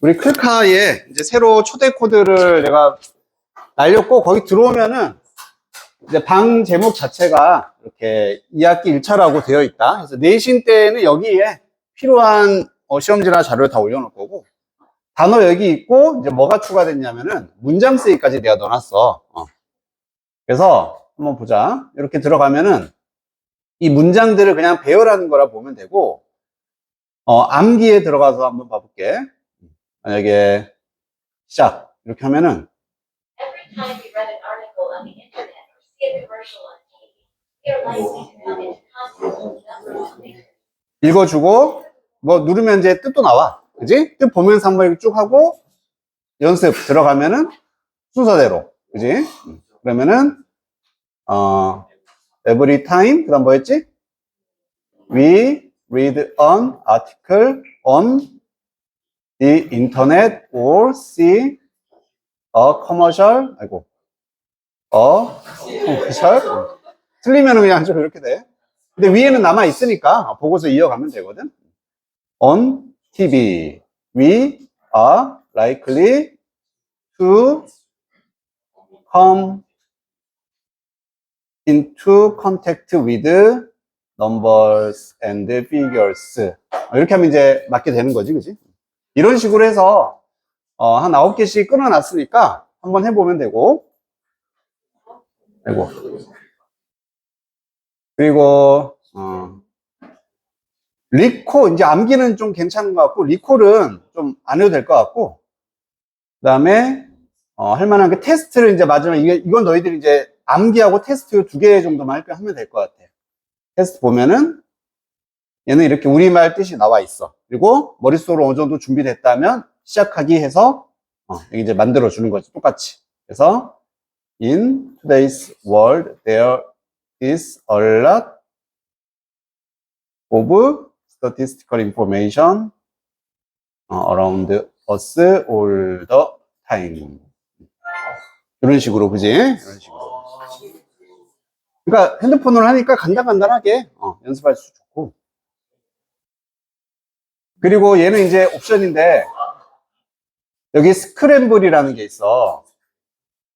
우리 클카에 이제 새로 초대 코드를 내가 날렸고, 거기 들어오면은 이제 방 제목 자체가 이렇게 2학기 1차라고 되어 있다. 그래서 내신 때는 여기에 필요한 시험지나 자료를 다 올려놓을 거고, 단어 여기 있고, 이제 뭐가 추가됐냐면은 문장 쓰기까지 내가 넣어놨어. 그래서 한번 보자. 이렇게 들어가면은 이 문장들을 그냥 배열하는 거라 보면 되고, 암기에 들어가서 한번 봐볼게. 만약에 시작 이렇게 하면은 Every time you read an article on the internet or see a commercial on TV, you're likely to come into contact with something. 읽어주고 뭐 누르면 이제 뜻도 나와, 그지? 뜻 보면서 한번 이렇게 쭉 하고 연습 들어가면은 순서대로, 그지? 그러면은 every time 그다음 뭐였지? We read an article on the internet or see a commercial, commercial. 틀리면은 그냥 좀 이렇게 돼. 근데 위에는 남아 있으니까 보고서 이어가면 되거든. On TV, we are likely to come into contact with numbers and figures. 이렇게 하면 이제 맞게 되는 거지, 그지? 이런 식으로 해서 한 9개씩 끊어놨으니까 한번 해보면 되고. 그리고 리콜, 이제 암기는 좀 괜찮은 것 같고, 리콜은 좀 안 해도 될 것 같고, 그 다음에 할 만한 게 테스트를 이제 마지막에, 이건 너희들이 이제 암기하고 테스트 2개 정도만 하면 될 것 같아. 테스트 보면은 얘는 이렇게 우리말 뜻이 나와 있어. 그리고 머릿속으로 어느 정도 준비됐다면 시작하기 해서 여기 이제 만들어 주는 거지, 똑같이. 그래서 in today's world there is a lot of statistical information around us all the time. 이런 식으로, 그지? 이런 식으로. 그러니까 핸드폰으로 하니까 간단하게 연습할 수 좋고. 그리고 얘는 이제 옵션인데 여기 스크램블이라는 게 있어.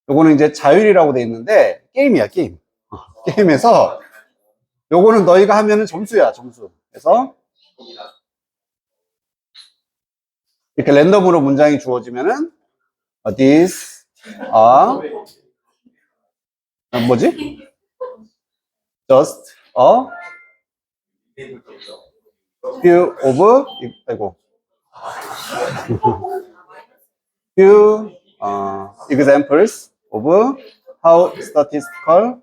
요거는 이제 자율이라고 돼 있는데 게임이야, 게임. 게임에서 요거는 너희가 하면은 점수야, 점수. 그래서 이렇게 랜덤으로 문장이 주어지면은 these are 뭐지? just a few of few examples of how statistical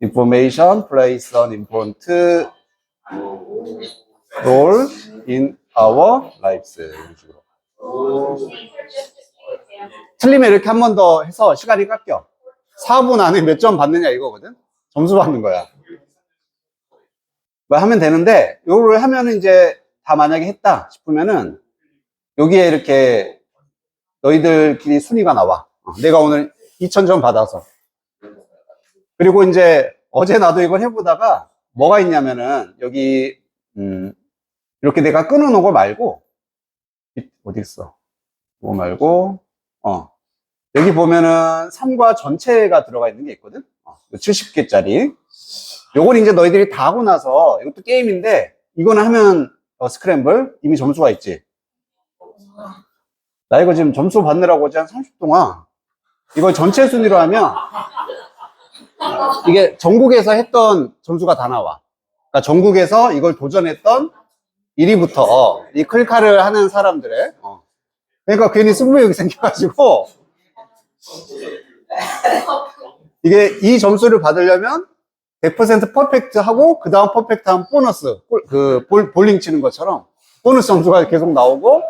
information plays an important role in our lives. 이런 식으로. These are just a few examples. 틀리면 이렇게 한 번 더 해서 시간이 깎여. 4분 안에 몇 점 받느냐 이거거든. 점수 받는 거야. 뭐 하면 되는데, 요거를 하면은 이제 다 만약에 했다 싶으면은 여기에 이렇게 너희들끼리 순위가 나와. 내가 오늘 2000점 받아서. 그리고 이제 어제 나도 이걸 해보다가 뭐가 있냐면은 여기 이렇게 내가 끊어놓은 거 말고 어디 있어? 그거 말고 여기 보면은 3과 전체가 들어가 있는 게 있거든. 70개짜리. 요건 이제 너희들이 다 하고 나서, 이것도 게임인데 이거는 하면 스크램블 이미 점수가 있지. 나 이거 지금 점수 받느라고 어제 한 30 동안 이걸 전체 순위로 하면 이게 전국에서 했던 점수가 다 나와. 그러니까 전국에서 이걸 도전했던 1위부터 이 클카를 하는 사람들의 그러니까 괜히 승부욕이 생겨가지고 이게 이 점수를 받으려면 100% 퍼펙트 하고 그 다음 퍼펙트 하면 보너스, 볼링 치는 것처럼 보너스 점수가 계속 나오고,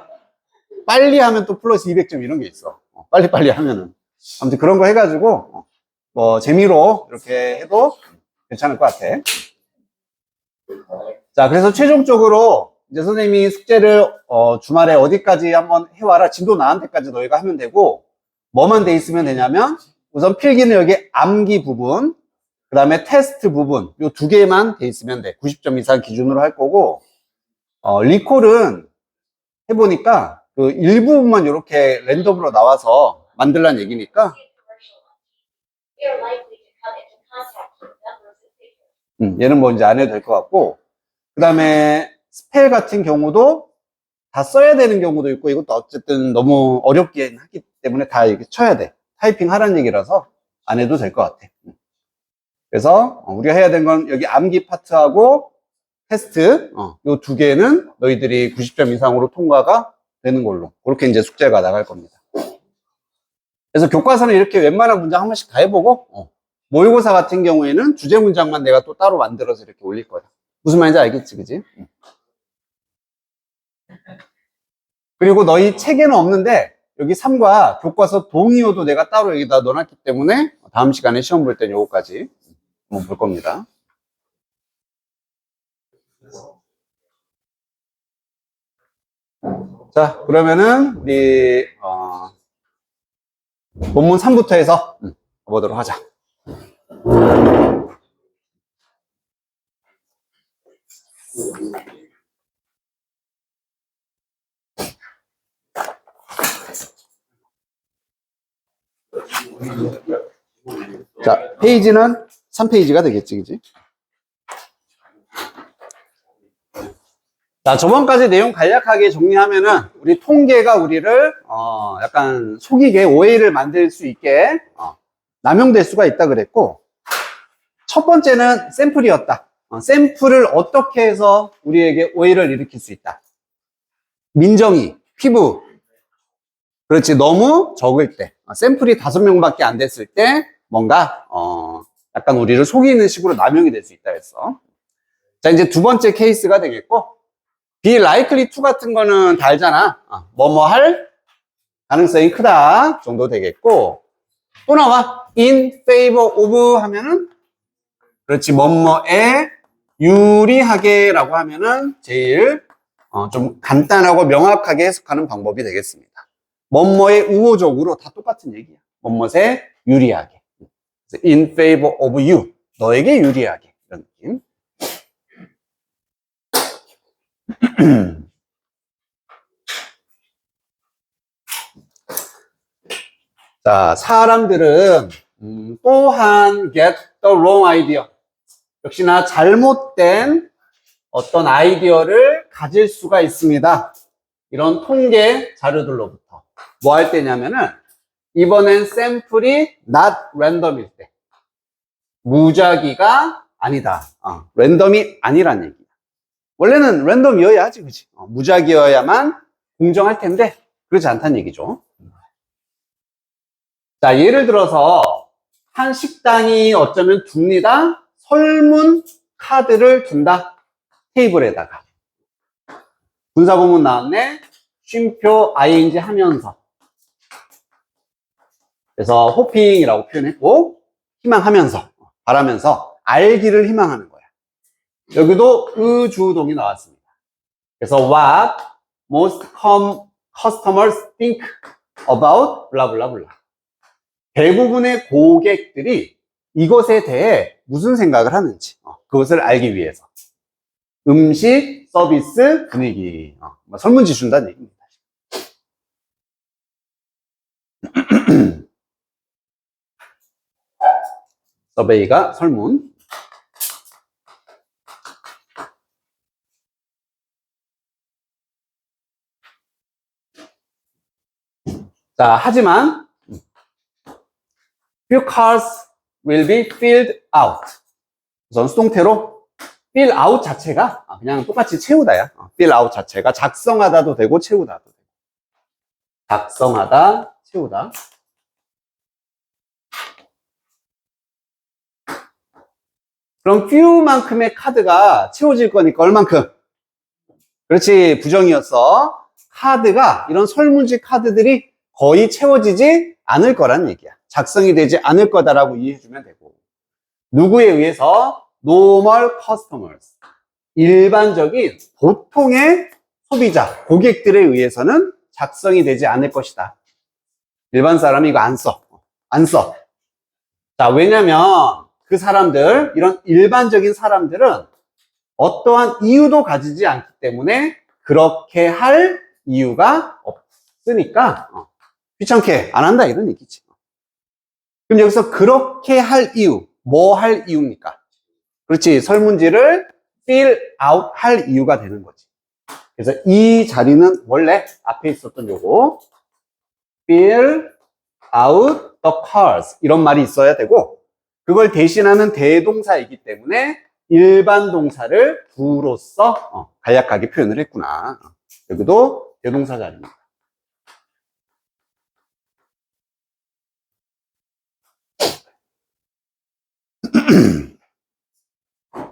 빨리 하면 또 플러스 200점 이런 게 있어. 빨리빨리 하면은. 아무튼 그런 거 해가지고 뭐 재미로 이렇게 해도 괜찮을 것 같아. 자, 그래서 최종적으로 이제 선생님이 숙제를 주말에 어디까지 한번 해와라, 진도 나한테까지 너희가 하면 되고, 뭐만 돼 있으면 되냐면 우선 필기는 여기 암기 부분, 그 다음에 테스트 부분, 요 2개만 돼 있으면 돼. 90점 이상 기준으로 할 거고, 리콜은 해보니까 그 일부분만 이렇게 랜덤으로 나와서 만들란 얘기니까 See a commercial on TV. They are likely to come into contact with numbers and figures. 얘는 뭐 이제 안 해도 될 것 같고, 그 다음에 스펠 같은 경우도 다 써야 되는 경우도 있고, 이것도 어쨌든 너무 어렵게 하기 때문에 다 이렇게 쳐야 돼. 타이핑 하라는 얘기라서 안 해도 될 것 같아. 그래서 우리가 해야 되는 건 여기 암기 파트하고 테스트, 요 두 개는 너희들이 90점 이상으로 통과가 되는 걸로. 그렇게 이제 숙제가 나갈 겁니다. 그래서 교과서는 이렇게 웬만한 문장 한 번씩 다 해보고, 모의고사 같은 경우에는 주제 문장만 내가 또 따로 만들어서 이렇게 올릴 거야. 무슨 말인지 알겠지, 그지? 그리고 너희 책에는 없는데, 여기 3과 교과서 동의어도 내가 따로 여기다 넣어놨기 때문에, 다음 시간에 시험 볼 때는 요거까지 한번 볼 겁니다. 자, 그러면은, 우리, 본문 3부터 해서 가보도록 하자. 자, 페이지는 3페이지가 되겠지, 그지? 자, 저번까지 내용 간략하게 정리하면은, 우리 통계가 우리를, 약간 속이게 오해를 만들 수 있게, 남용될 수가 있다 그랬고, 첫 번째는 샘플이었다. 샘플을 어떻게 해서 우리에게 오해를 일으킬 수 있다. 민정이, 피부. 그렇지, 너무 적을 때. 샘플이 5명밖에 안 됐을 때, 뭔가, 약간 우리를 속이는 식으로 남용이 될 수 있다 했어. 자, 이제 두 번째 케이스가 되겠고, be likely to 같은 거는 다 알잖아. 뭐뭐 할 가능성이 크다 정도 되겠고, 또 나와. in favor of 하면은, 그렇지, 뭐뭐에 유리하게 라고 하면은 제일 좀 간단하고 명확하게 해석하는 방법이 되겠습니다. 뭐뭐에 우호적으로 다 똑같은 얘기야. 뭐뭐에 유리하게. in favor of you. 너에게 유리하게. 이런 느낌. 자, 사람들은 또한 get the wrong idea. 역시나 잘못된 어떤 아이디어를 가질 수가 있습니다. 이런 통계 자료들로부터. 뭐 할 때냐면은 이번엔 샘플이 not random일 때. 무작위가 아니다. 랜덤이 아니란 얘기야. 원래는 랜덤이어야 하지, 그치? 무작위여야만 공정할 텐데, 그렇지 않다는 얘기죠. 자, 예를 들어서, 한 식당이 어쩌면 둡니다. 설문 카드를 둔다. 테이블에다가. 분사구문 나왔네. 쉼표 ing 하면서. 그래서 호핑이라고 표현했고, 희망하면서, 바라면서, 알기를 희망하는 거야. 여기도 의주동이 나왔습니다. 그래서 what most customers think about 블라블라블라. 대부분의 고객들이 이것에 대해 무슨 생각을 하는지 그것을 알기 위해서 음식, 서비스, 분위기 설문지 준다는 얘기입니다. 서베이가 설문. 자, 하지만 few cars will be filled out. 우선 수동태로 fill out 자체가 그냥 똑같이 채우다야. fill out 자체가 작성하다도 되고 채우다도 되고. 작성하다, 채우다. 그럼 few만큼의 카드가 채워질 거니까 얼만큼? 그렇지, 부정이었어. 카드가, 이런 설문지 카드들이 거의 채워지지 않을 거란 얘기야. 작성이 되지 않을 거다라고 이해해주면 되고. 누구에 의해서? normal customers. 일반적인, 보통의 소비자, 고객들에 의해서는 작성이 되지 않을 것이다. 일반 사람이 이거 안 써. 안 써. 자, 왜냐면 그 사람들, 이런 일반적인 사람들은 어떠한 이유도 가지지 않기 때문에 그렇게 할 이유가 없다. 쓰니까 귀찮게 안 한다 이런 얘기지. 그럼 여기서 그렇게 할 이유, 뭐 할 이유입니까? 그렇지, 설문지를 fill out 할 이유가 되는 거지. 그래서 이 자리는 원래 앞에 있었던 요거 fill out the cards 이런 말이 있어야 되고, 그걸 대신하는 대동사이기 때문에 일반 동사를 do로써 간략하게 표현을 했구나. 여기도 대동사 자리입니다.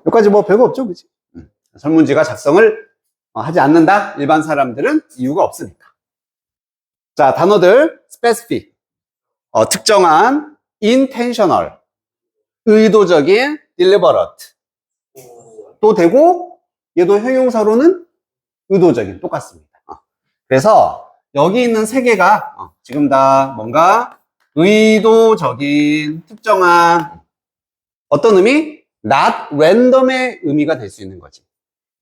여기까지 뭐 별거 없죠, 그치? 설문지가 작성을 하지 않는다? 일반 사람들은 이유가 없으니까. 자, 단어들 specific, 특정한, intentional, 의도적인, deliberate 또 되고, 얘도 형용사로는 의도적인, 똑같습니다. 그래서 여기 있는 세 개가 지금 다 뭔가 의도적인, 특정한, 어떤 의미? not random의 의미가 될 수 있는 거지.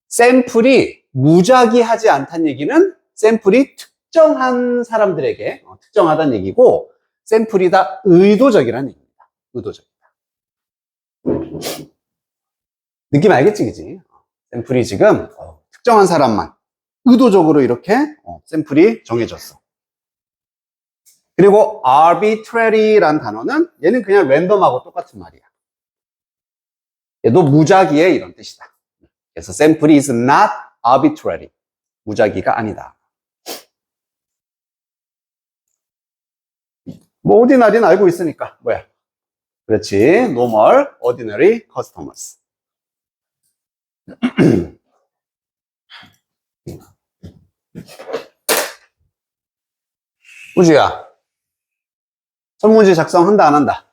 샘플이 무작위하지 않다는 얘기는 샘플이 특정한 사람들에게 특정하다는 얘기고, 샘플이 다 의도적이라는 얘기입니다. 의도적이다. 느낌 알겠지, 그지? 샘플이 지금 특정한 사람만 의도적으로 이렇게 샘플이 정해졌어. 그리고 arbitrary란 단어는 얘는 그냥 랜덤하고 똑같은 말이야. 얘도 무작위의 이런 뜻이다. 그래서 샘플이 is not arbitrary. 무작위가 아니다. 뭐 ordinary는 알고 있으니까 뭐야? 그렇지. normal, ordinary customers. 우주야, 설문지 작성한다 안 한다?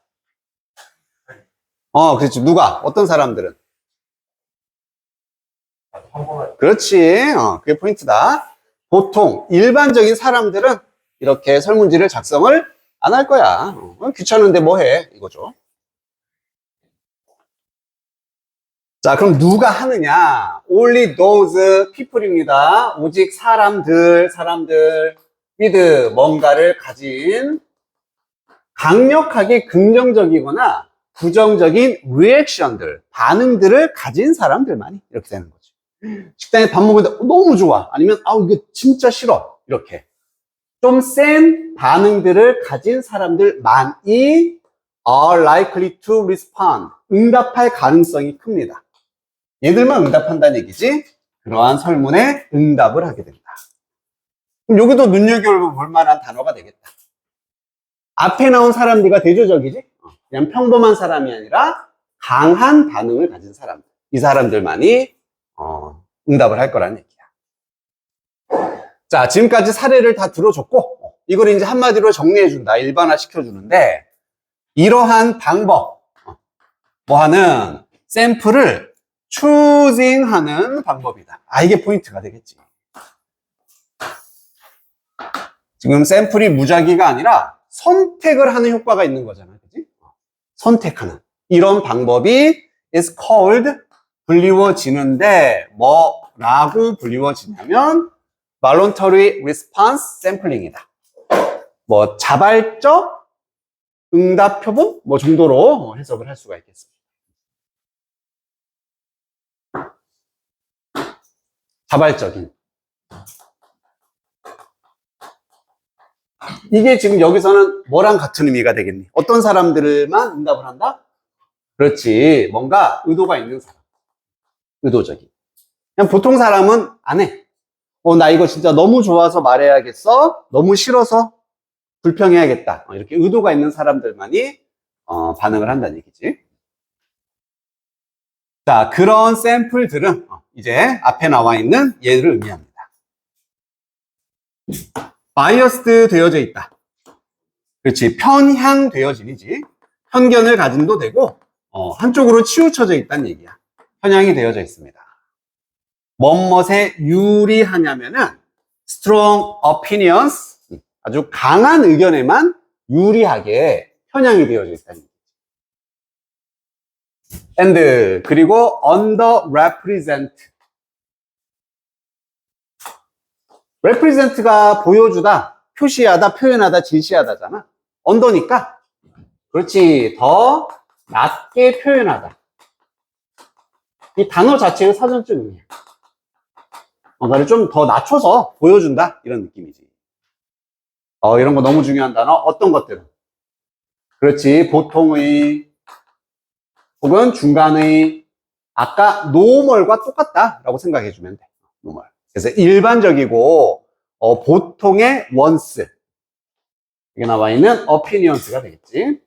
그렇지. 누가? 어떤 사람들은? 그렇지. 그게 포인트다. 보통 일반적인 사람들은 이렇게 설문지를 작성을 안 할 거야. 귀찮은데 뭐 해? 이거죠. 자, 그럼 누가 하느냐? Only those people입니다. 오직 사람들 with 뭔가를 가진 강력하게 긍정적이거나 부정적인 리액션들, 반응들을 가진 사람들만이 이렇게 되는 거죠. 식당에 밥 먹는데 너무 좋아. 아니면 이거 진짜 싫어. 이렇게. 좀 센 반응들을 가진 사람들만이 are likely to respond. 응답할 가능성이 큽니다. 얘들만 응답한다는 얘기지. 그러한 설문에 응답을 하게 된다. 그럼 여기도 눈여겨볼 만한 단어가 되겠다. 앞에 나온 사람들과 대조적이지? 그냥 평범한 사람이 아니라 강한 반응을 가진 사람들. 이 사람들만이 응답을 할 거라는 얘기야. 자, 지금까지 사례를 다 들어줬고 이걸 이제 한마디로 정리해준다. 일반화 시켜주는데 이러한 방법, 뭐하는 샘플을 choosing하는 방법이다. 이게 포인트가 되겠지. 지금 샘플이 무작위가 아니라 선택을 하는 효과가 있는 거잖아. 그지? 선택하는. 이런 방법이 is called 불리워지는데 뭐라고 불리워지냐면 voluntary response sampling이다. 뭐 자발적 응답 표본 뭐 정도로 해석을 할 수가 있겠습니다. 자발적인. 이게 지금 여기서는 뭐랑 같은 의미가 되겠니? 어떤 사람들만 응답을 한다? 그렇지. 뭔가 의도가 있는 사람. 의도적인. 그냥 보통 사람은 안 해. 나 이거 진짜 너무 좋아서 말해야겠어. 너무 싫어서 불평해야겠다. 이렇게 의도가 있는 사람들만이 반응을 한다는 얘기지. 자, 그런 샘플들은 이제 앞에 나와 있는 얘를 의미합니다. 바이어스드 되어져 있다. 그렇지. 편향되어진이지. 편견을 가진도 되고 한쪽으로 치우쳐져 있다는 얘기야. 편향이 되어져 있습니다. 뭐뭇에 유리하냐면은 strong opinions, 아주 강한 의견에만 유리하게 편향이 되어져 있다는 얘기지. and 그리고 underrepresent. represent가 보여주다, 표시하다, 표현하다, 제시하다잖아. 언더니까. 그렇지. 더 낮게 표현하다. 이 단어 자체의 사전적 의미야. 나를 좀 더 낮춰서 보여준다. 이런 느낌이지. 이런 거 너무 중요한 단어. 어떤 것들은? 그렇지. 보통의, 혹은 중간의, 아까 노멀과 똑같다라고 생각해주면 돼. 노멀. 그래서 일반적이고, 보통의 once. 여기 나와 있는 opinions가 되겠지.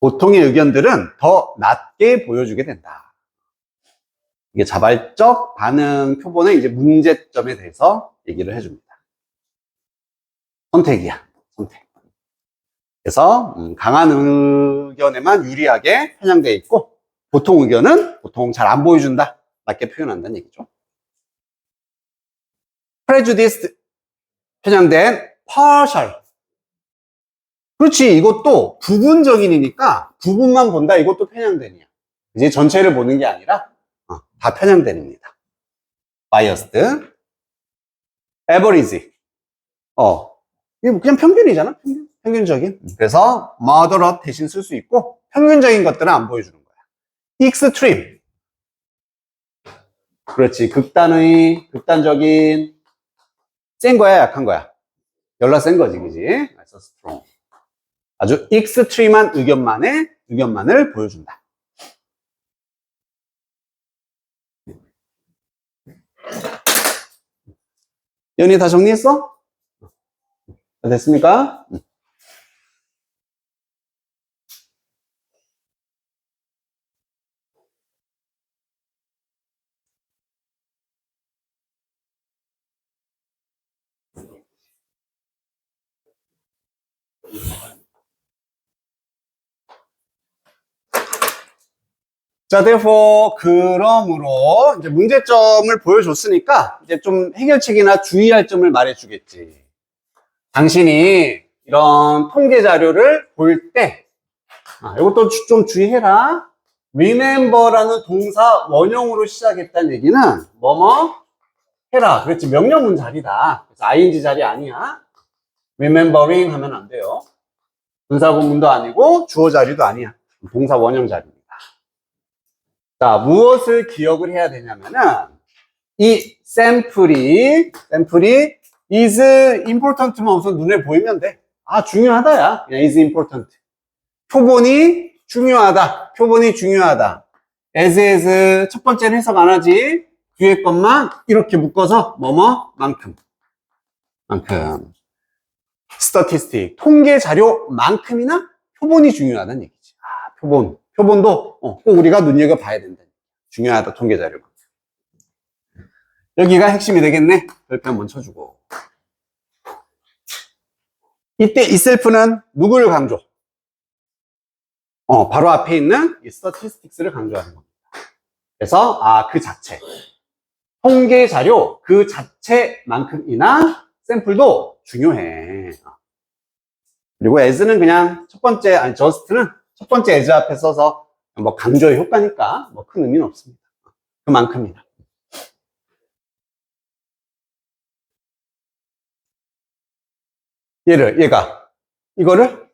보통의 의견들은 더 낮게 보여주게 된다. 이게 자발적 반응 표본의 이제 문제점에 대해서 얘기를 해줍니다. 선택이야, 선택. 그래서 강한 의견에만 유리하게 편향되어 있고, 보통 의견은 보통 잘 안 보여준다. 낮게 표현한다는 얘기죠. prejudiced, 편향된 partial. 그렇지. 이것도 부분적인이니까 부분만 본다. 이것도 편향된이야. 이제 전체를 보는 게 아니라 다 편향된입니다. biased, average. 이게 그냥 평균이잖아. 평균적인. 그래서 moderate 대신 쓸 수 있고 평균적인 것들은 안 보여주는 거야. extreme. 그렇지. 극단적인. 센 거야, 약한 거야? 열나 센 거지, 그지? 그래서 strong. 아주 익스트림한 의견만을 보여준다. 연희 다 정리했어? 다 됐습니까? 자, therefore, 그러므로, 이제 문제점을 보여줬으니까, 이제 좀 해결책이나 주의할 점을 말해주겠지. 당신이 이런 통계 자료를 볼 때, 이것도 좀 주의해라. remember라는 동사 원형으로 시작했다는 얘기는, 뭐뭐 해라. 그렇지. 명령문 자리다. 그래서 ing 자리 아니야. remembering 하면 안 돼요. 분사구문도 아니고, 주어 자리도 아니야. 동사 원형 자리. 자, 무엇을 기억을 해야 되냐면은, 이 샘플이 is important만 우선 눈에 보이면 돼. 중요하다야. 그냥 is important. 표본이 중요하다. as 첫 번째는 해석 안 하지. 뒤에 것만 이렇게 묶어서 만큼. statistic. 통계 자료만큼이나 표본이 중요하다는 얘기지. 표본도 꼭 우리가 눈여겨봐야 된다. 중요하다, 통계 자료가. 여기가 핵심이 되겠네. 별표 한번 쳐주고. 이때 이 셀프는 누구를 강조? 바로 앞에 있는 이 statistics를 강조하는 겁니다. 그래서 그 자체. 통계 자료 그 자체만큼이나 샘플도 중요해. 그리고 as는 그냥 just는 첫 번째 as 앞에 써서 강조의 효과니까 큰 의미는 없습니다. 그만큼이나. 이거를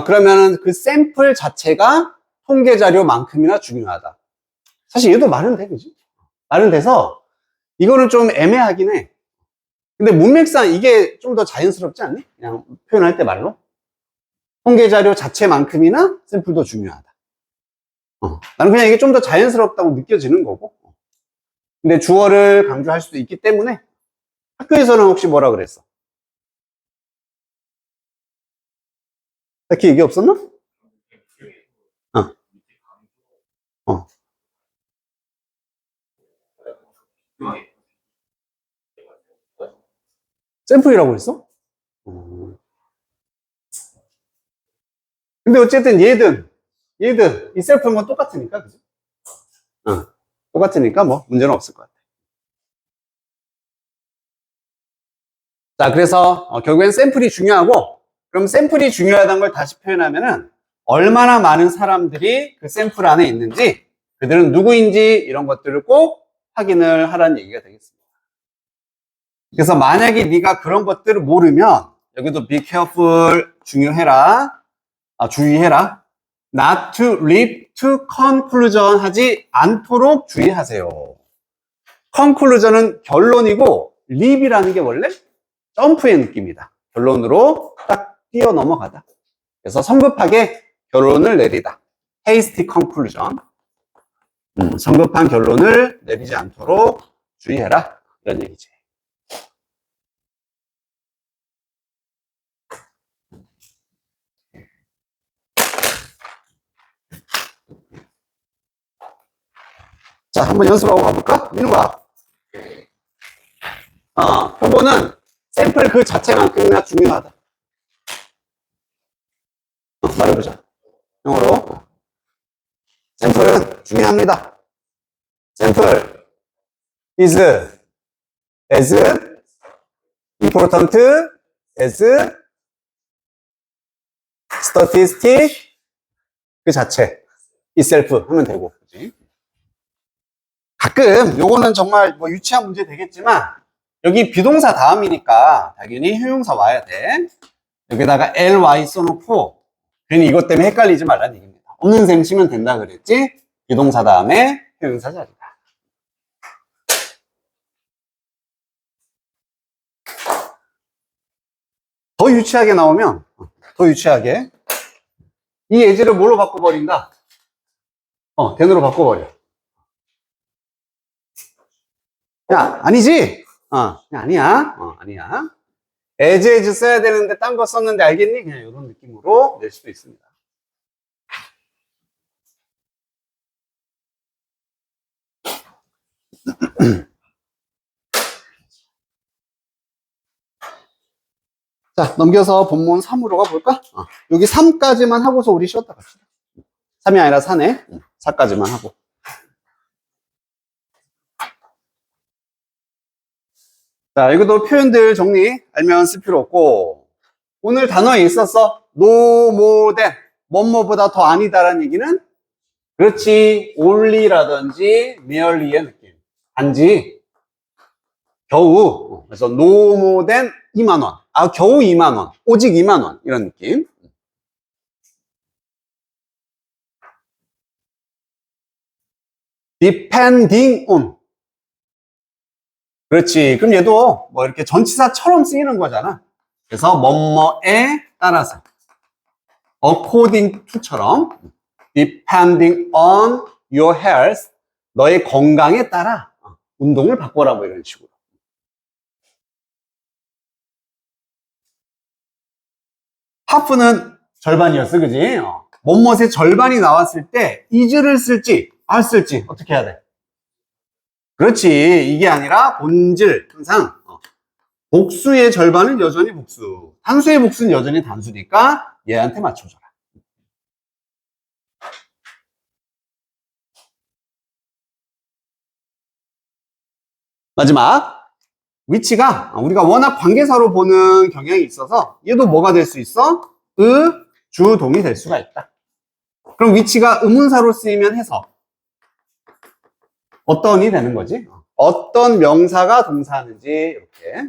그러면은 그 샘플 자체가 통계 자료만큼이나 중요하다. 사실 얘도 말은 돼, 그지? 말은 돼서 이거는 좀 애매하긴 해. 근데 문맥상 이게 좀 더 자연스럽지 않니? 그냥 표현할 때 말로. 통계 자료 자체만큼이나 샘플도 중요하다. 나는 그냥 이게 좀 더 자연스럽다고 느껴지는 거고. 근데 주어를 강조할 수도 있기 때문에 학교에서는 혹시 뭐라 그랬어? 딱히 얘기 없었나? 어. 샘플이라고 했어? 근데 어쨌든 얘든 이 셀프는 똑같으니까, 그죠? 똑같으니까 문제는 없을 것 같아. 자, 그래서 결국엔 샘플이 중요하고, 그럼 샘플이 중요하다는 걸 다시 표현하면은 얼마나 많은 사람들이 그 샘플 안에 있는지, 그들은 누구인지 이런 것들을 꼭 확인을 하라는 얘기가 되겠습니다. 그래서 만약에 네가 그런 것들을 모르면 여기도 be careful 중요해라. 주의해라. not to leap to conclusion 하지 않도록 주의하세요. conclusion은 결론이고 leap이라는 게 원래 점프의 느낌이다. 결론으로 딱 뛰어 넘어가다. 그래서 성급하게 결론을 내리다. hasty conclusion. 성급한 결론을 내리지 않도록 주의해라. 이런 얘기지. 자, 한번 연습하고 가볼까? 민우가. 표본은 샘플 그 자체만큼이나 중요하다. 말해보자. 영어로. 샘플은 중요합니다. 샘플 is as important as statistic 그 자체 itself 하면 되고. 그치? 가끔 요거는 정말 뭐 유치한 문제 되겠지만 여기 비동사 다음이니까 당연히 형용사 와야 돼. 여기다가 ly 써놓고 괜히 이것 때문에 헷갈리지 말라는 얘기입니다. 없는 셈 치면 된다 그랬지? 비동사 다음에 형용사 자리다. 더 유치하게 나오면 더 유치하게 이 예제를 뭘로 바꿔버린다? then으로 바꿔버려. 야, 아니지? 아니야. 아니야. as 써야 되는데 딴 거 썼는데 알겠니? 그냥 이런 느낌으로 낼 수도 있습니다. 자, 넘겨서 본문 3으로 가볼까? 여기 3까지만 하고서 우리 쉬었다 갑시다. 3이 아니라 4네. 4까지만 하고. 자, 여기도 표현들 정리 알면 쓸 필요 없고, 오늘 단어에 있었어. no more than, 뭐뭐보다 더 아니다라는 얘기는, 그렇지, only라든지 merely의 느낌. 단지, 겨우, 그래서 no more than 2만 원. 겨우 2만 원. 오직 2만 원. 이런 느낌. depending on. 그렇지. 그럼 얘도 뭐 이렇게 전치사처럼 쓰이는 거잖아. 그래서 뭐뭐에 따라서 according to처럼 depending on your health 너의 건강에 따라 운동을 바꿔라 뭐 이런 식으로. 하프는 절반이었어, 그지? 뭐뭐의 절반이 나왔을 때 is를 쓸지 are 쓸지 어떻게 해야 돼? 그렇지. 이게 아니라 본질 항상 복수의 절반은 여전히 복수, 단수의 복수는 여전히 단수니까 얘한테 맞춰줘라. 마지막 위치가 우리가 워낙 관계사로 보는 경향이 있어서 얘도 뭐가 될 수 있어? 주동이 될 수가 있다. 그럼 위치가 의문사로 쓰이면 해서 어떤이 되는 거지? 어떤 명사가 동사하는지 이렇게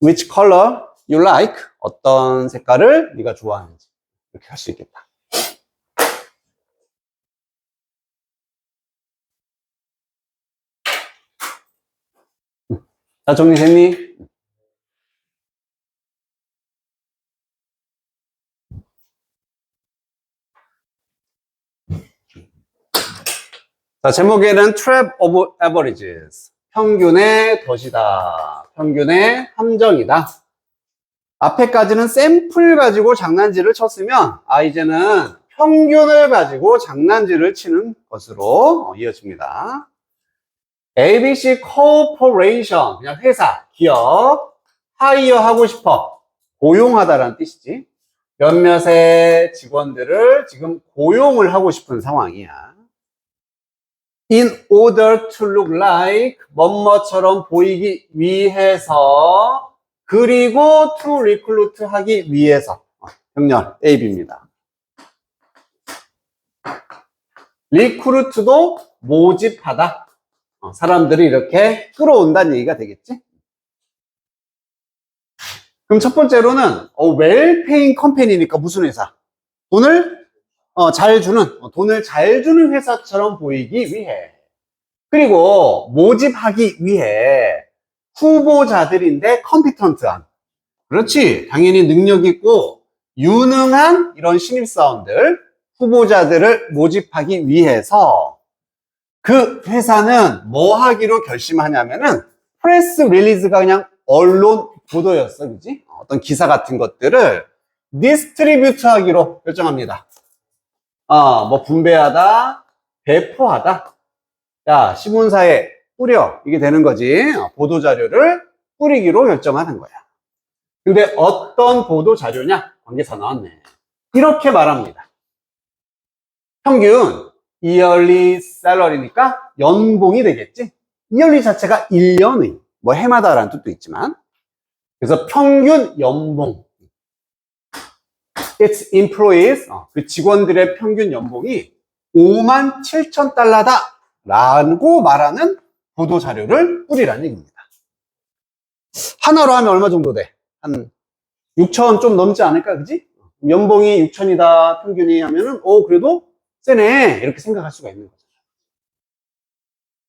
which color you like 어떤 색깔을 네가 좋아하는지 이렇게 할 수 있겠다. 자, 정리됐니? 자, 제목에는 trap of averages. 평균의 덫이다. 평균의 함정이다. 앞에까지는 샘플 가지고 장난질을 쳤으면, 이제는 평균을 가지고 장난질을 치는 것으로 이어집니다. ABC Corporation. 그냥 회사, 기업, hire 하고 싶어. 고용하다라는 뜻이지. 몇몇의 직원들을 지금 고용을 하고 싶은 상황이야. In order to look like 뭐뭐처럼 보이기 위해서 그리고 to recruit 하기 위해서 병렬 A, B입니다. recruit도 모집하다. 사람들을 이렇게 끌어온다는 얘기가 되겠지? 그럼 첫 번째로는 well-paying company니까 무슨 회사? 돈을 돈을 잘 주는 회사처럼 보이기 위해. 그리고 모집하기 위해 후보자들인데 컴피턴트한. 그렇지. 당연히 능력 있고 유능한 이런 신입사원들, 후보자들을 모집하기 위해서 그 회사는 뭐 하기로 결심하냐면은 프레스 릴리즈가 그냥 언론 보도였어. 그지? 어떤 기사 같은 것들을 디스트리뷰트 하기로 결정합니다. 뭐 분배하다, 배포하다. 야, 신문사에 뿌려. 이게 되는 거지. 보도자료를 뿌리기로 결정하는 거야. 근데 어떤 보도자료냐? 관계사 나왔네. 이렇게 말합니다. 평균 yearly salary니까 연봉이 되겠지. yearly 자체가 1년의 뭐 해마다라는 뜻도 있지만 그래서 평균 연봉 its employees 그 직원들의 평균 연봉이 57,000달러다 라고 말하는 보도자료를 뿌리라는 얘기입니다. 하나로 하면 얼마 정도 돼? 한 6천 좀 넘지 않을까, 그지? 연봉이 6천이다 평균이 하면은 그래도 세네 이렇게 생각할 수가 있는 거죠.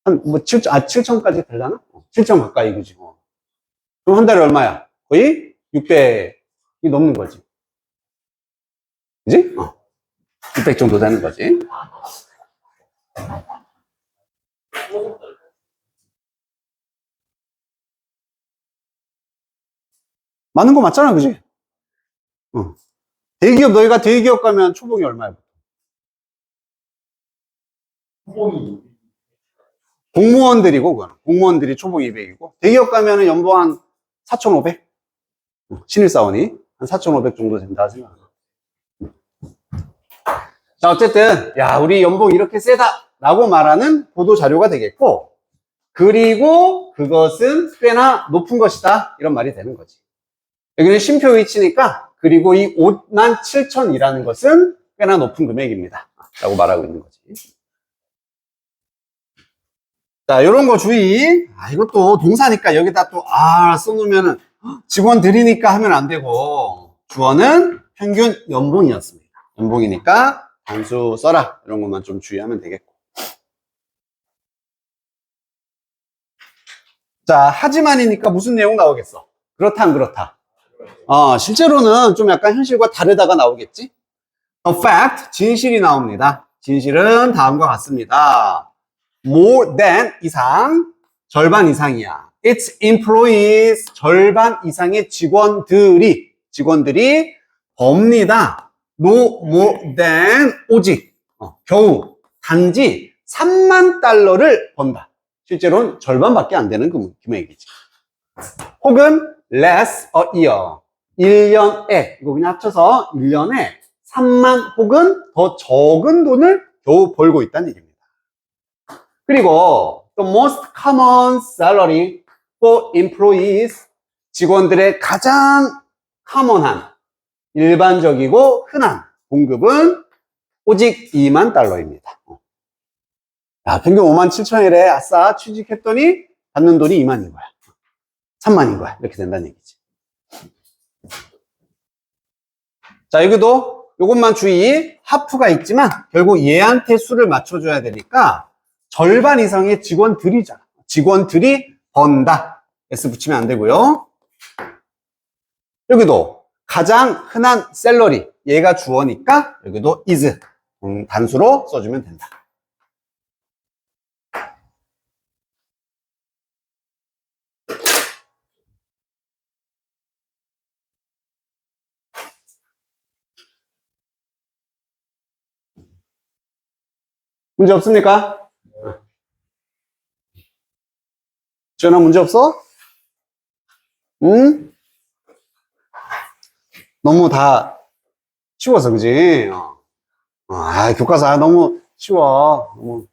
한 뭐 7천까지 되려나? 7천 가까이, 그지? 그럼 한 달에 얼마야? 거의 600이 넘는 거지, 그지? 600 정도 되는 거지. 많은 거 맞잖아, 그지? 대기업, 너희가 대기업 가면 초봉이 얼마야? 공무원들이고, 그거는. 공무원들이 초봉 200이고, 대기업 가면은 연봉 한 4,500? 신입사원이 한 4,500 정도 된다 생각하고. 자, 어쨌든, 야, 우리 연봉 이렇게 세다! 라고 말하는 보도 자료가 되겠고, 그리고 그것은 꽤나 높은 것이다. 이런 말이 되는 거지. 여기는 쉼표 위치니까, 그리고 이 57,000이라는 것은 꽤나 높은 금액입니다. 라고 말하고 있는 거지. 자, 요런 거 주의. 이것도 동사니까 여기다 또, 써놓으면은, 직원들이니까 하면 안 되고, 주어는 평균 연봉이었습니다. 연봉이니까 단수 써라. 이런 것만 좀 주의하면 되겠고. 자, 하지만이니까 무슨 내용 나오겠어? 그렇다, 안 그렇다? 실제로는 좀 약간 현실과 다르다가 나오겠지? A fact, 진실이 나옵니다. 진실은 다음과 같습니다. More than 이상, 절반 이상이야. Its employees, 절반 이상의 직원들이 법니다. No more than, 오직, 겨우, 단지 3만 달러를 번다. 실제로는 절반밖에 안 되는 금액이지. 혹은 less a year, 1년에, 이거 그냥 합쳐서 1년에 3만 혹은 더 적은 돈을 겨우 벌고 있다는 얘기입니다. 그리고 the most common salary for employees, 직원들의 가장 common한, 일반적이고 흔한 공급은 오직 2만 달러입니다. 야, 평균 57,000이래. 아싸, 취직했더니 받는 돈이 2만인 거야. 3만인 거야. 이렇게 된다는 얘기지. 자, 여기도 요것만 주의. 하프가 있지만 결국 얘한테 수를 맞춰줘야 되니까 절반 이상의 직원들이잖아. 직원들이 번다. S 붙이면 안 되고요. 여기도 가장 흔한 셀러리. 얘가 주어니까 여기도 is. 단수로 써주면 된다. 문제 없습니까? 지현아, 문제 없어? 응? 너무 다 쉬워서, 그지? 교과서 너무 쉬워. 너무,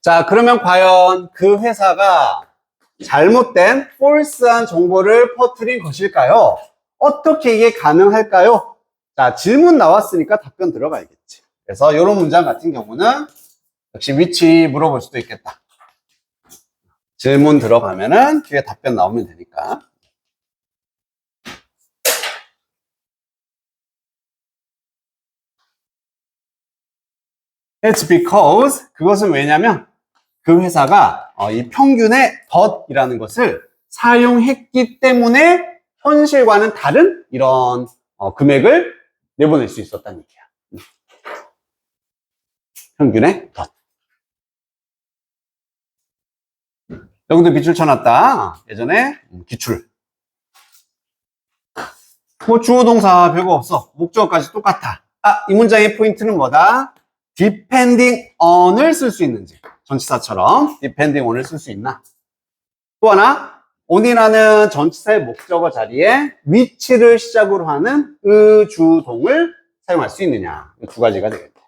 자, 그러면 과연 그 회사가 잘못된, false한 정보를 퍼뜨린 것일까요? 어떻게 이게 가능할까요? 자, 질문 나왔으니까 답변 들어가야겠지. 그래서 이런 문장 같은 경우는 역시 위치 물어볼 수도 있겠다. 질문 들어가면은 뒤에 답변 나오면 되니까. It's because 그것은 왜냐면 그 회사가 이 평균의 덫이라는 것을 사용했기 때문에 현실과는 다른 이런 금액을 내보낼 수 있었다는 얘기야. 평균의 덫. 여기도 기출 쳐놨다. 예전에 기출. 뭐 주어 동사 별거 없어. 목적어까지 똑같아. 이 문장의 포인트는 뭐다? depending on을 쓸 수 있는지. 전치사처럼 depending on을 쓸 수 있나? 또 하나, on이라는 전치사의 목적어 자리에 which를 시작으로 하는 의주동을 사용할 수 있느냐. 이 두 가지가 되겠다.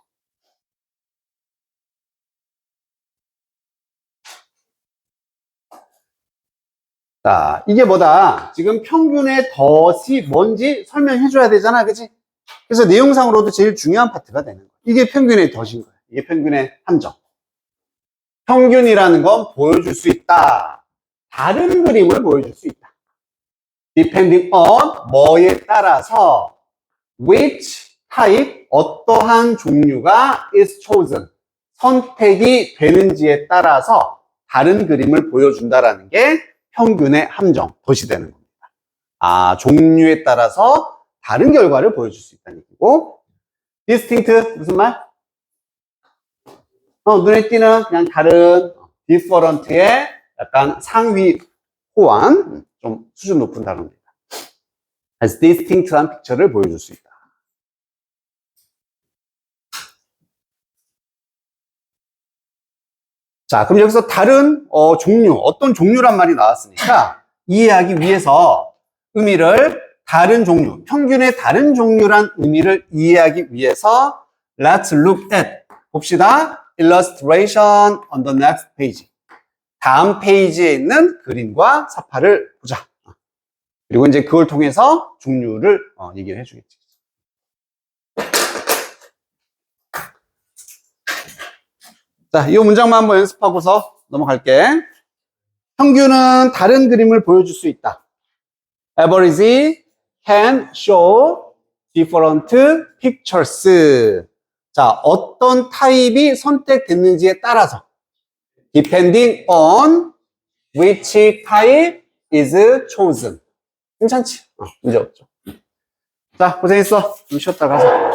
자, 이게 뭐다? 지금 평균의 덫이 뭔지 설명해 줘야 되잖아. 그치? 그래서 내용상으로도 제일 중요한 파트가 되는 거야. 이게 평균의 덫인 거야. 이게 평균의 함정. 평균이라는 건 보여줄 수 있다. 다른 그림을 보여줄 수 있다. depending on 뭐에 따라서 which type 어떠한 종류가 is chosen 선택이 되는지에 따라서 다른 그림을 보여준다라는 게 평균의 함정, 덫이 되는 겁니다. 종류에 따라서 다른 결과를 보여줄 수 있다는 얘기고 distinct 무슨 말? 눈에 띄는 그냥 다른 different의 약간 상위 호환 좀 수준 높은 단어입니다. as distinct한 픽처를 보여줄 수 있다. 자, 그럼 여기서 다른 종류, 어떤 종류란 말이 나왔으니까 이해하기 위해서 의미를 다른 종류, 평균의 다른 종류란 의미를 이해하기 위해서 let's look at 봅시다. illustration on the next page. 다음 페이지에 있는 그림과 사파를 보자. 그리고 이제 그걸 통해서 종류를 얘기를 해주겠지. 자, 이 문장만 한번 연습하고서 넘어갈게. 평균은 다른 그림을 보여줄 수 있다. Average can show different pictures. 자, 어떤 타입이 선택됐는지에 따라서 depending on which type is chosen. 괜찮지? 문제 없죠. 자, 고생했어. 좀 쉬었다 가자.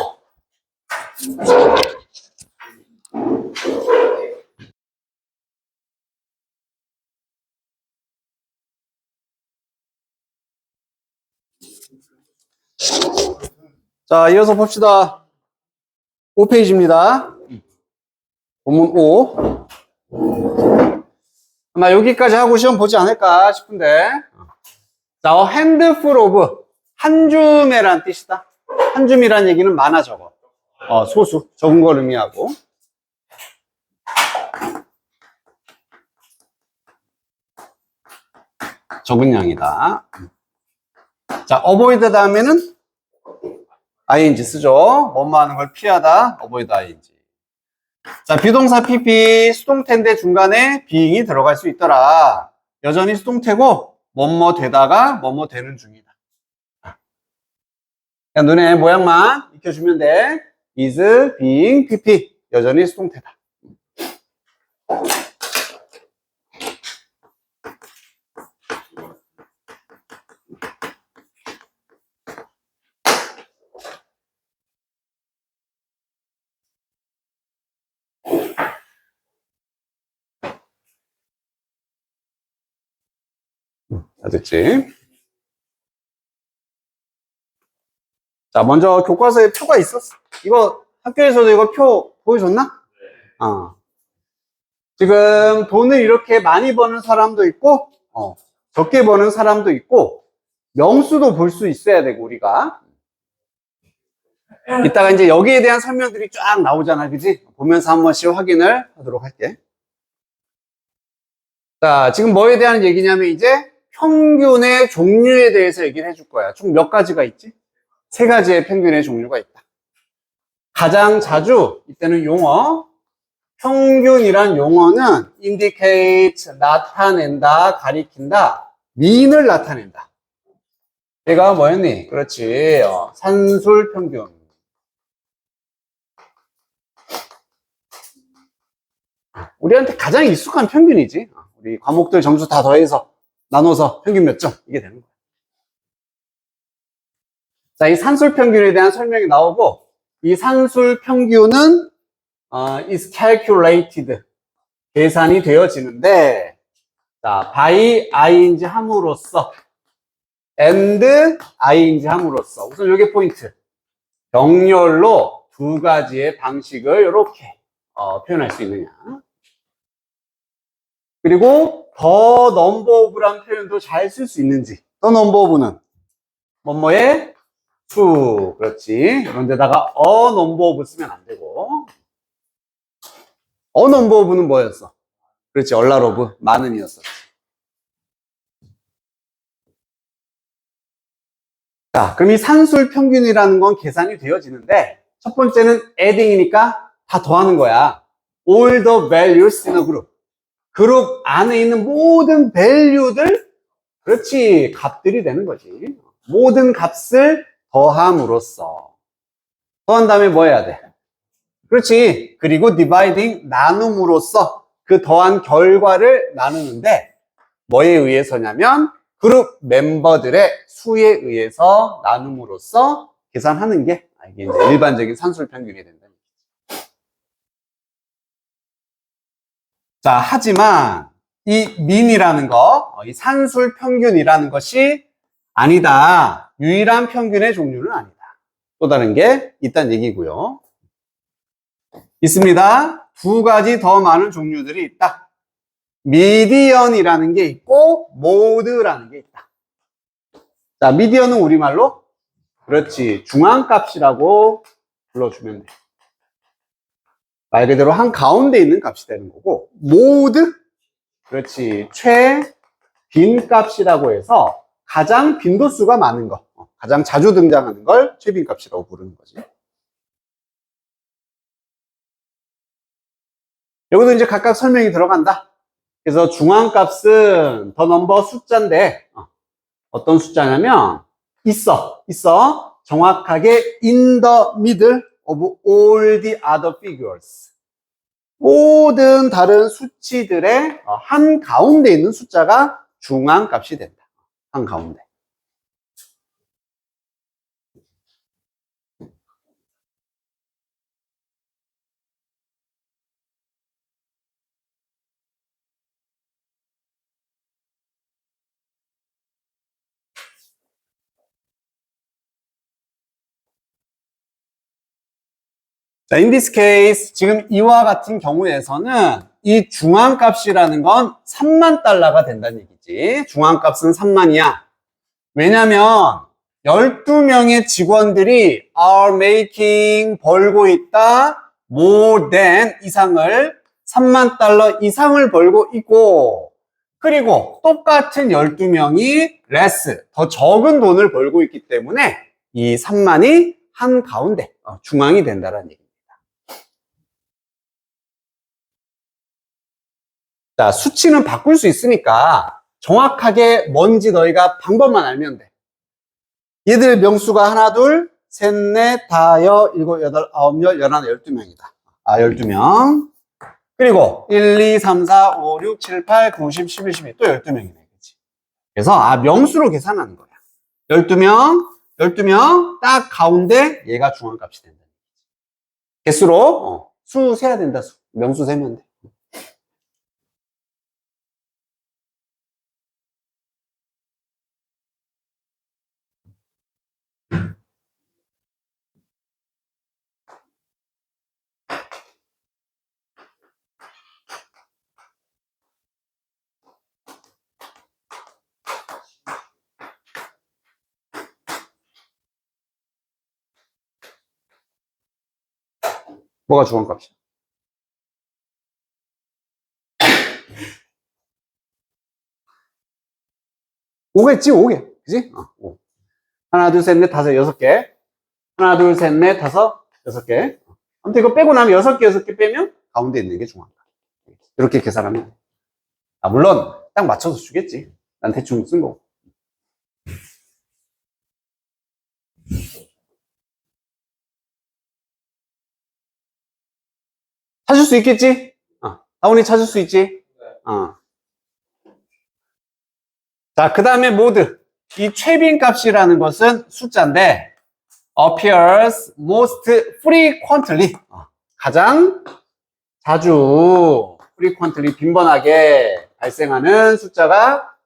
자, 이어서 봅시다. 5페이지입니다. 본문 5. 아마 여기까지 하고 시험 보지 않을까 싶은데. 자, a handful of. 한 줌이란 뜻이다. 한 줌이란 얘기는 많아, 적어. 소수. 적은 걸 의미하고. 적은 양이다. 자, avoid 다음에는 ing 쓰죠. 뭐뭐 하는 걸 피하다. avoid ing. 자, 비동사 PP 수동태인데 중간에 being이 들어갈 수 있더라. 여전히 수동태고 뭐뭐 되다가 뭐뭐 되는 중이다. 그냥 눈에 모양만 익혀주면 돼. is, being, PP 여전히 수동태다. 다 됐지? 자, 먼저 교과서에 표가 있었어. 이거 학교에서도 이거 표 보여줬나? 지금 돈을 이렇게 많이 버는 사람도 있고, 적게 버는 사람도 있고, 명수도 볼 수 있어야 되고, 우리가. 이따가 이제 여기에 대한 설명들이 쫙 나오잖아, 그지? 보면서 한 번씩 확인을 하도록 할게. 자, 지금 뭐에 대한 얘기냐면 이제 평균의 종류에 대해서 얘기를 해줄 거야. 총 몇 가지가 있지? 3가지의 평균의 종류가 있다. 가장 자주, 이때는 용어, 평균이란 용어는 indicate, 나타낸다, 가리킨다, mean을 나타낸다. 얘가 뭐였니? 그렇지. 산술 평균. 우리한테 가장 익숙한 평균이지. 우리 과목들 점수 다 더해서 나눠서 평균 몇 점 이게 되는 거야. 자, 이 산술 평균에 대한 설명이 나오고, 이 산술 평균은 is calculated, 계산이 되어지는데, 자, by i인지 함으로써, and i인지 함으로써, 우선 이게 포인트. 병렬로 두 가지의 방식을 이렇게 표현할 수 있느냐. 그리고 더 넘버 오브란 표현도 잘 쓸 수 있는지. 더 넘버 오브는 뭐뭐의 수. 그렇지. 그런데다가 넘버 오브 쓰면 안 되고. 넘버 오브는 뭐였어? 그렇지. 얼라 오브 많은이었어. 자, 그럼 이 산술 평균이라는 건 계산이 되어지는데, 첫 번째는 adding이니까 다 더하는 거야. all the values in a group. 그룹 안에 있는 모든 밸류들, 그렇지, 값들이 되는 거지. 모든 값을 더함으로써. 더한 다음에 뭐 해야 돼? 그렇지. 그리고 dividing, 나눔으로써 그 더한 결과를 나누는데, 뭐에 의해서냐면, 그룹 멤버들의 수에 의해서 나눔으로써 계산하는 게 이게 이제 일반적인 산술 평균이 된다. 자, 하지만 이 mean이라는 거, 이 산술 평균이라는 것이 아니다. 유일한 평균의 종류는 아니다. 또 다른 게 있다는 얘기고요. 있습니다. 두 가지 더 많은 종류들이 있다. 미디언이라는 게 있고 모드라는 게 있다. 자, 미디언은 우리말로 그렇지, 중앙값이라고 불러주면 돼. 말 그대로 한 가운데 있는 값이 되는 거고, 모드, 그렇지, 최빈값이라고 해서 가장 빈도수가 많은 거, 가장 자주 등장하는 걸 최빈값이라고 부르는 거지. 여기도 이제 각각 설명이 들어간다. 그래서 중앙값은 더 넘버 숫자인데, 어떤 숫자냐면, 있어. 정확하게 in the middle of all the other figures. 모든 다른 수치들의 한 가운데 있는 숫자가 중앙값이 된다. 한 가운데. 자, in this case, 지금 이와 같은 경우에서는 이 중앙값이라는 건 3만 달러가 된다는 얘기지. 중앙값은 3만이야. 왜냐면 12명의 직원들이 are making, 벌고 있다, more than 이상을, 3만 달러 이상을 벌고 있고, 그리고 똑같은 12명이 less, 더 적은 돈을 벌고 있기 때문에 이 3만이 한 가운데, 중앙이 된다는 얘기입니다. 자, 수치는 바꿀 수 있으니까 정확하게 뭔지 너희가 방법만 알면 돼. 얘들 명수가 하나, 둘, 셋, 넷, 다, 여, 일곱, 여덟, 아홉, 열, 열하나, 12명이다. 12명. 그리고 1, 2, 3, 4, 5, 6, 7, 8, 9, 10, 11, 12, 또 12명이네. 그치? 그래서, 명수로 계산하는 거야. 12명, 딱 가운데 얘가 중앙값이 된다. 개수로, 수 세야 된다, 명수 세면 돼. 뭐가 중앙값이야? 오겠지, 5개. 그지? 5. 하나, 둘, 셋, 넷, 다섯, 6개. 하나, 둘, 셋, 넷, 다섯, 6개. 아무튼 이거 빼고 나면 6개 빼면 가운데 있는 게 중요한가. 이렇게 계산하면 돼. 물론 딱 맞춰서 주겠지. 난 대충 쓴 거고. 찾을 수 있겠지? 다운이 찾을 수 있지? 자, 그 다음에 모드. 이 최빈 값이라는 것은 숫자인데 appears most frequently. 가장 자주 frequently 빈번하게 발생하는 숫자가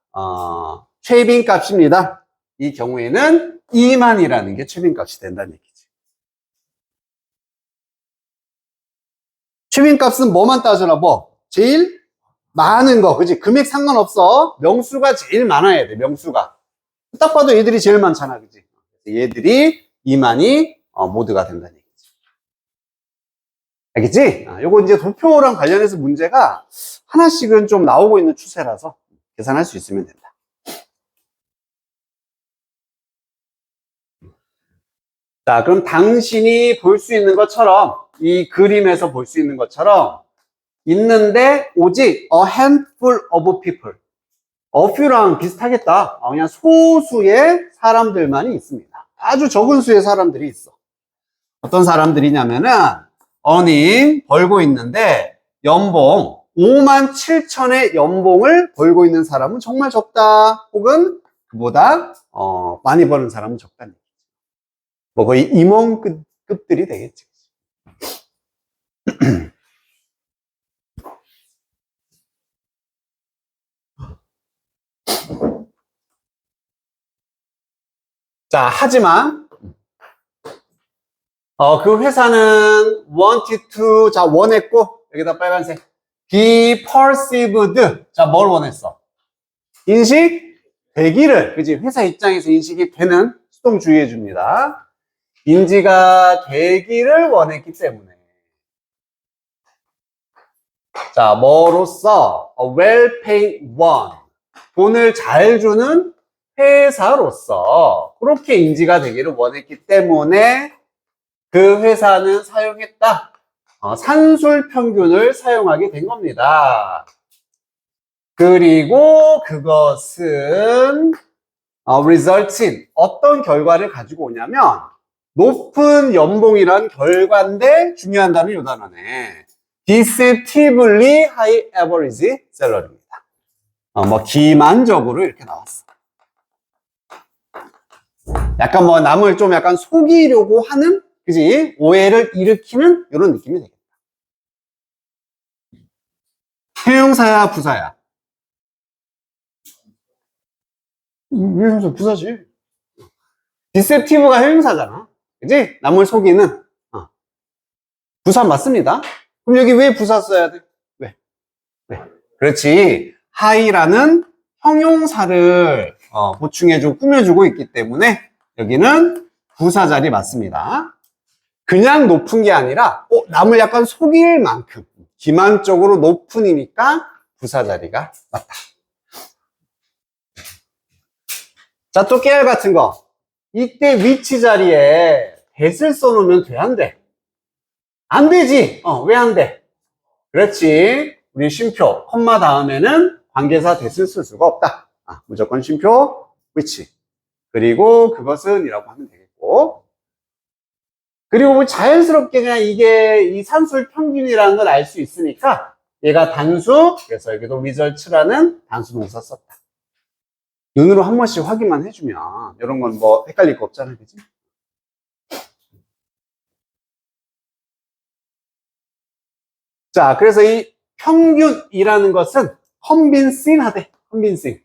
최빈 값입니다. 이 경우에는 2만이라는 게 최빈 값이 된다는 얘기지. 최빈 값은 뭐만 따져라? 뭐 제일 많은 거, 그지? 금액 상관없어. 명수가 제일 많아야 돼. 명수가 딱 봐도 얘들이 제일 많잖아, 그지? 얘들이 2만이 모드가 된다는 얘기지. 알겠지? 요거 이제 도표랑 관련해서 문제가 하나씩은 좀 나오고 있는 추세라서 계산할 수 있으면 된다. 자, 그럼 당신이 볼 수 있는 것처럼, 이 그림에서 볼 수 있는 것처럼 있는데 오직 a handful of people, a few랑 비슷하겠다. 그냥 소수의 사람들만이 있습니다. 아주 적은 수의 사람들이 있어. 어떤 사람들이냐면은 earning, 벌고 있는데 연봉 5만 7천의 연봉을 벌고 있는 사람은 정말 적다. 혹은 그보다 많이 버는 사람은 적다는 얘기죠. 뭐 거의 임원급들이 되겠지. 자, 하지만 그 회사는 wanted to, 자, 원했고, 여기다 빨간색. be perceived. 자, 뭘 원했어? 인식되기를, 그지? 회사 입장에서 인식이 되는, 수동 주의해 줍니다. 인지가 되기를 원했기 때문에. 자, 뭐로써? A well-paid one. 돈을 잘 주는 회사로서 그렇게 인지가 되기를 원했기 때문에 그 회사는 사용했다. 산술 평균을 사용하게 된 겁니다. 그리고 그것은 results in 어떤 결과를 가지고 오냐면 높은 연봉이란 결과인데 중요한 단어는 이 단어네. deceptively high average salary입니다. 뭐 기만적으로 이렇게 나왔어. 약간 뭐 남을 좀 약간 속이려고 하는, 그지? 오해를 일으키는 이런 느낌이 되겠다. 형용사야, 부사야? 왜 형용사? 부사지. 디셉티브가 형용사잖아. 그지? 남을 속이는. 부사 맞습니다. 그럼 여기 왜 부사 써야 돼? 왜? 그렇지. 하이라는 형용사를 보충해주고 꾸며주고 있기 때문에 여기는 부사 자리 맞습니다. 그냥 높은 게 아니라 남을 약간 속일 만큼 기만적으로 높은이니까 부사 자리가 맞다. 자, 또 깨알 같은 거. 이때 위치 자리에 that을 써놓으면 돼, 안 돼? 안 되지. 왜 안 돼? 그렇지. 우리 쉼표, 콤마 다음에는 관계사 that을 쓸 수가 없다. 무조건 쉼표, which. 그리고 그것은 이라고 하면 되겠고. 그리고 자연스럽게 그냥 이게 이 산술 평균이라는 걸 알 수 있으니까 얘가 단수, 그래서 여기도 results라는 단수 동사 썼다. 눈으로 한 번씩 확인만 해주면 이런 건 뭐 헷갈릴 거 없잖아요, 그치? 자, 그래서 이 평균이라는 것은 convincing 하대, convincing.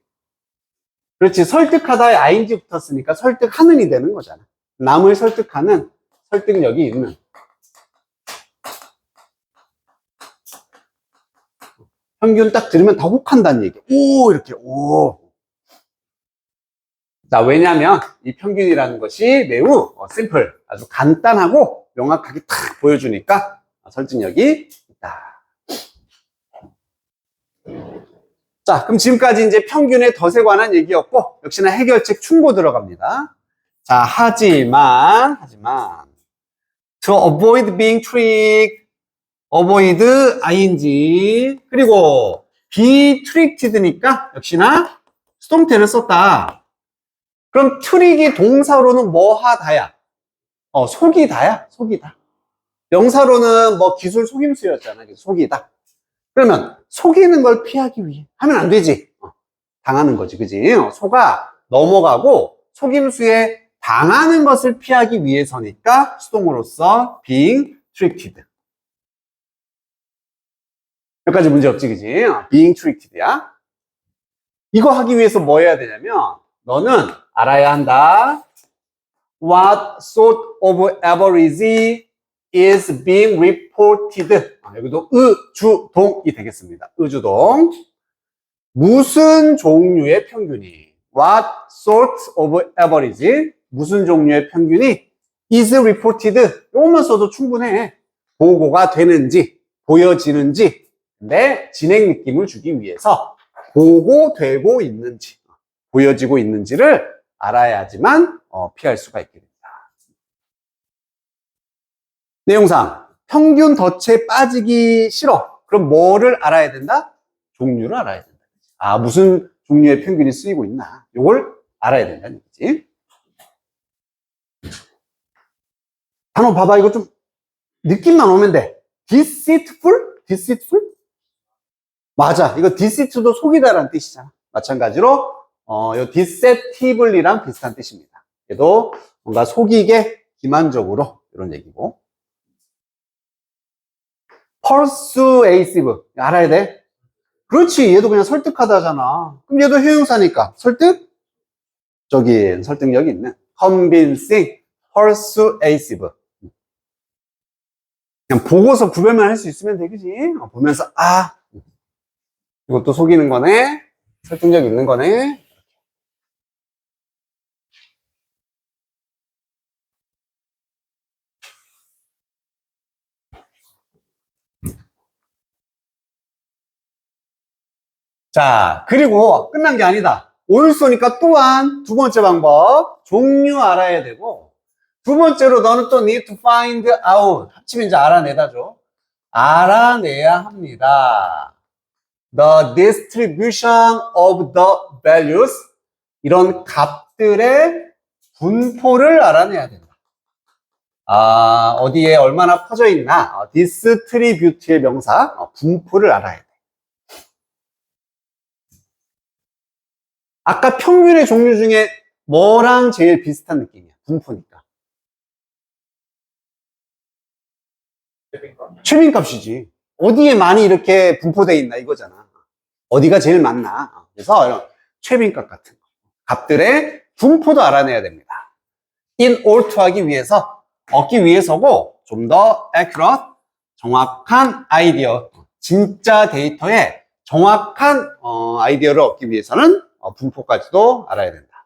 그렇지, 설득하다에 ing 붙었으니까 설득하는이 되는 거잖아. 남을 설득하는 설득력이 있는. 평균 딱 들으면 다 혹한다는 얘기. 오, 이렇게, 오. 자, 왜냐면 이 평균이라는 것이 매우 심플, 아주 간단하고 명확하게 탁 보여주니까 설득력이 있다. 자, 그럼 지금까지 이제 평균의 덫에 관한 얘기였고, 역시나 해결책 충고 들어갑니다. 자, 하지만, to avoid being tricked, avoid ing 그리고 be tricked니까 역시나 수동태를 썼다. 그럼 트릭이 동사로는 뭐 하다야? 속이다야. 속이다. 명사로는 뭐 기술 속임수였잖아. 속이다. 그러면 속이는 걸 피하기 위해 하면 안 되지. 당하는 거지. 그지? 속아 넘어가고 속임수에 당하는 것을 피하기 위해서니까 수동으로서 being tricked. 여기까지 문제 없지, 그지? being tricked야. 이거 하기 위해서 뭐 해야 되냐면 너는 알아야 한다. What sort of average is being reported? 여기도 의주동이 되겠습니다. 의주동. 무슨 종류의 평균이? What sort of average? 무슨 종류의 평균이 is reported? 이것만 써도 충분해. 보고가 되는지, 보여지는지, 내 진행 느낌을 주기 위해서 보고되고 있는지, 보여지고 있는지를 알아야지만 피할 수가 있게 됩니다. 내용상 평균 덫에 빠지기 싫어. 그럼 뭐를 알아야 된다? 종류를 알아야 된다. 무슨 종류의 평균이 쓰이고 있나? 이걸 알아야 된다는 얘기지. 단어 봐봐. 이거 좀 느낌만 오면 돼. deceitful? deceitful? 맞아. 이거 deceit도 속이다라는 뜻이잖아. 마찬가지로 요 deceptively랑 비슷한 뜻입니다. 얘도 뭔가 속이게 기만적으로 이런 얘기고. persuasive 알아야 돼. 그렇지. 얘도 그냥 설득하다잖아. 그럼 얘도 형용사니까 설득? 저기 설득력이 있는 convincing, persuasive. 그냥 보고서 구별만 할 수 있으면 되겠지. 보면서 이것도 속이는 거네. 설득력 있는 거네. 자, 그리고 끝난 게 아니다. 올소니까 또한 두 번째 방법. 종류 알아야 되고, 두 번째로 너는 또 need to find out. 합치면 이제 알아내다죠. 알아내야 합니다. The distribution of the values. 이런 값들의 분포를 알아내야 된다. 어디에 얼마나 퍼져 있나. distribute의 명사, 분포를 알아야 돼. 아까 평균의 종류 중에 뭐랑 제일 비슷한 느낌이야? 분포니까. 최빈값이지. 어디에 많이 이렇게 분포되어 있나 이거잖아. 어디가 제일 많나. 그래서 이런 최빈값 같은 거. 값들의 분포도 알아내야 됩니다. in order to 하기 위해서, 얻기 위해서고 좀 더 accurate, 정확한 아이디어, 진짜 데이터의 정확한 아이디어를 얻기 위해서는 분포까지도 알아야 된다.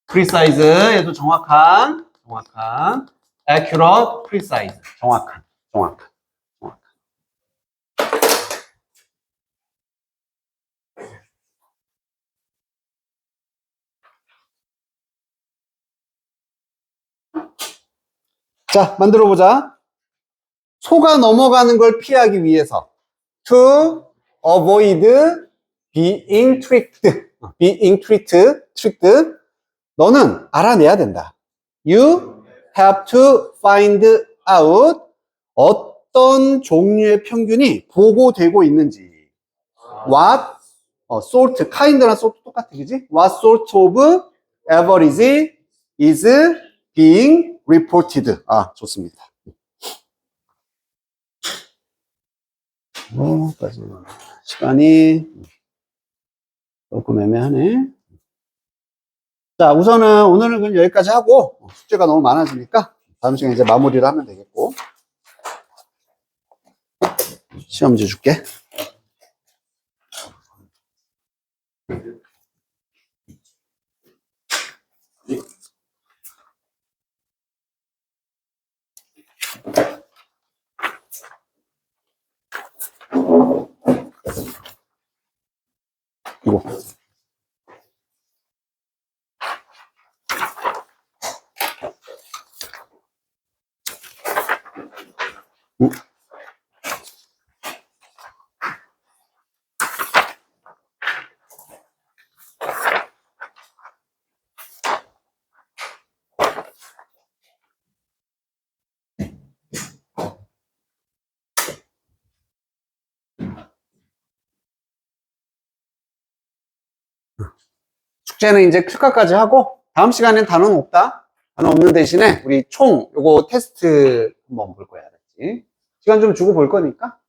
precise, 얘도 정확한, accurate, precise, 정확한. 자, 만들어 보자. 속아 넘어가는 걸 피하기 위해서 to avoid being tricked. 너는 알아내야 된다. You have to find out 어떤 종류의 평균이 보고되고 있는지. What sort, kind랑 sort 똑같아, 그지? What sort of average is being reported. 좋습니다. 시간이 조금 애매하네. 자, 우선은 오늘은 여기까지 하고 숙제가 너무 많아지니까 다음 시간에 이제 마무리를 하면 되겠고. 시험지 줄게. 이거. 숙제는 이제 큐카까지 하고 다음 시간엔 단어는 없다. 단어 없는 대신에 우리 총 요거 테스트 한번 볼 거야. 알았지? 시간 좀 주고 볼 거니까